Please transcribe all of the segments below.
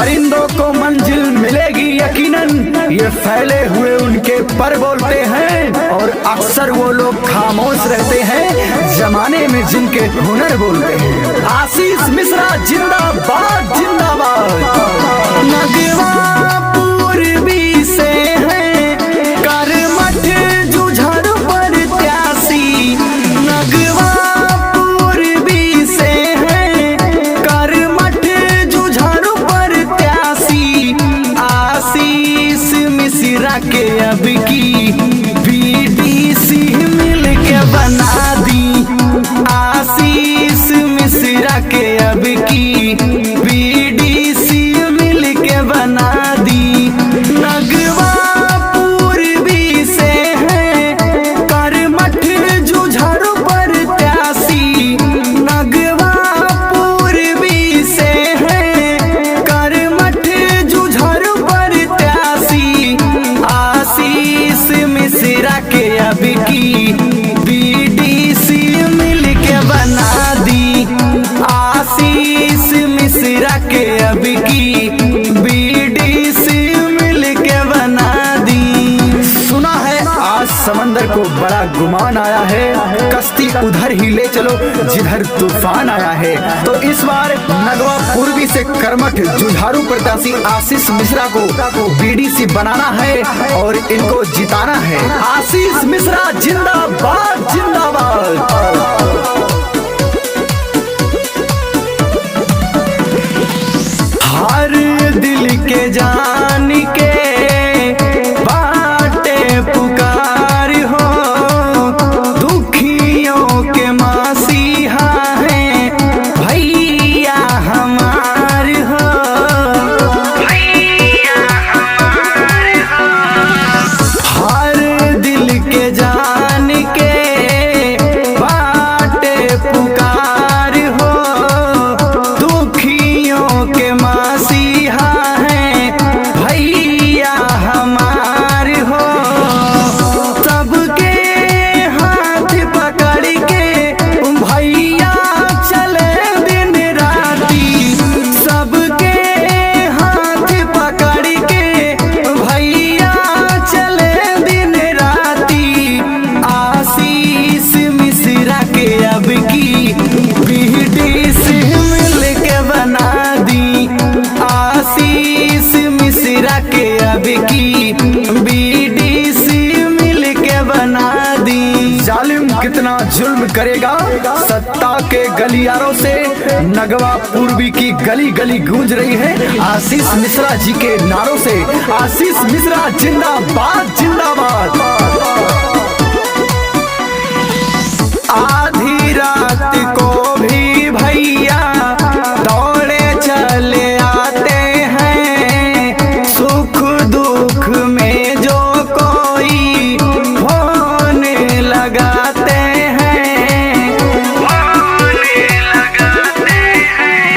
परिंदों को मंजिल मिलेगी यकीनन, ये फैले हुए उनके पर बोलते हैं। और अक्सर वो लोग खामोश रहते हैं जमाने में जिनके हुनर बोलते हैं। आशीष मिश्रा जिंदाबाद जिंदाबाद। नगवा पूर्वी से है करमठ जुझार पर त्यासी, नगवा पूर्वी से है करमठ जुझार पर त्यासी। आशीष मिश्रा के अब की बीडीसी मिल के बना दी, आशीष मिश्रा के अब की बीडीसी मिल के बना दी। नगवा पूर्वी से है करमठ जुझार पर त्यासी, नगवा पूर्वी से है करमठ जुझार पर त्यासी। आशीष मिश्रा के अब की बीडीसी मिल के बना दी, आशीष मिश्रा के अब की बीडीसी मिल के बना दी। सुना है आज समंदर को बड़ा गुमान आया है, कश्ती उधर ही ले चलो जिधर तूफान आया है। तो इस बार नगवा पूर्वी से करमठ जुझारू प्रत्याशी आशीष मिश्रा को बीडीसी बनाना है और इनको जिताना है। आशीष मिश्रा जिंदाबाद जिंदाबाद। हर दिल के जान के बाटे पुकार हो, दुखियों के मसीहा हैं भैया हमार हो, भैया हमार हो। हर दिल के जान के बाटे पुकार हो, दुखियों के मसीहा हैं भैया हमार हो। सबके हाथ पकड़ के भैया चले दिन राती, सबके हाथ पकड़ के भैया चले दिन राती। आशीष मिश्रा के अब की बीडीसी मिल के बना दी, आशीष मिश्रा के अब की बीडीसी मिल के बना दी। जालिम कितना जुल्म करेगा सत्ता के गलियारों से, नगवा पूर्वी की गली गली गूंज रही है आशीष मिश्रा जी के नारों से। आशीष मिश्रा जिंदाबाद जिंदाबाद। आधी रात को भी भैया दौड़े चले आते हैं, सुख दुख में जो कोई फोन लगाते हैं, फोन लगाते हैं।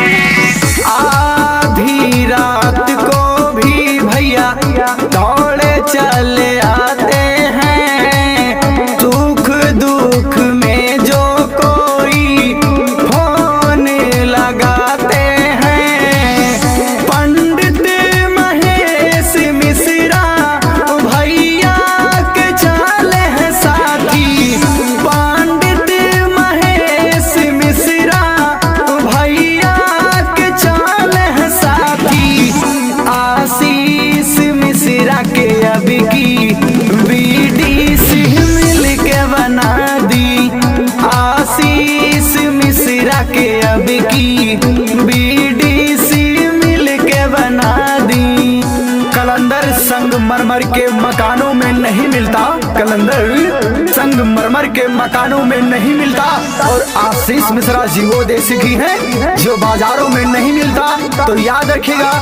आधी रात को भी भैया दौड़े चले आते हैं, सुख दुख में जो कोई फोन लगाते हैं। पंडित महेश मिश्रा भैया के चाल है साथी, पंडित महेश मिश्रा भैया के चाल है साथी। आशीष मिश्रा के अब की बीडीसी मिल के बना दी, आशीष मिश्रा के अब की बीडीसी मिल के बना दी। कलंदर संगमरमर के मकानों में नहीं मिलता, कलंदर संगमरमर के मकानों में नहीं मिलता। और आशीष मिश्रा जी वो देसी घी है जो बाजारों में नहीं मिलता। तो याद रखिएगा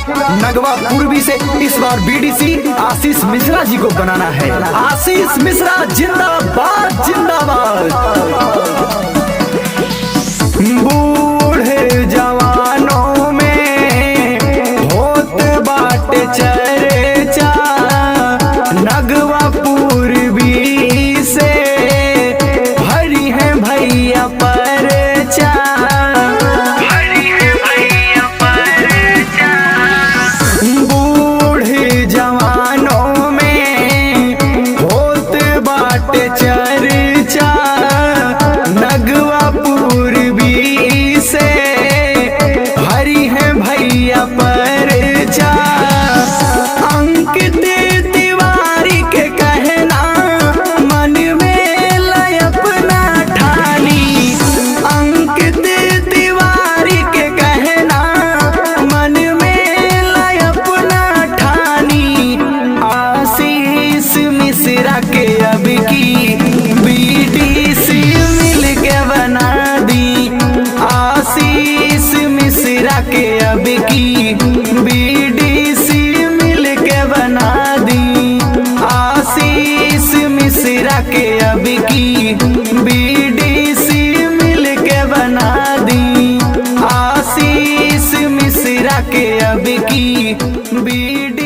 नगवा पूर्वी से इस बार बीडीसी आशीष मिश्रा जी को बनाना है। आशीष मिश्रा जिंदाबाद जिंदाबाद। बूढ़े जवानों में होत बाटे चर्चा, नगवा पूर्वी से भरी है भैया परचा, भरी है भैया परचा। अब की बीडी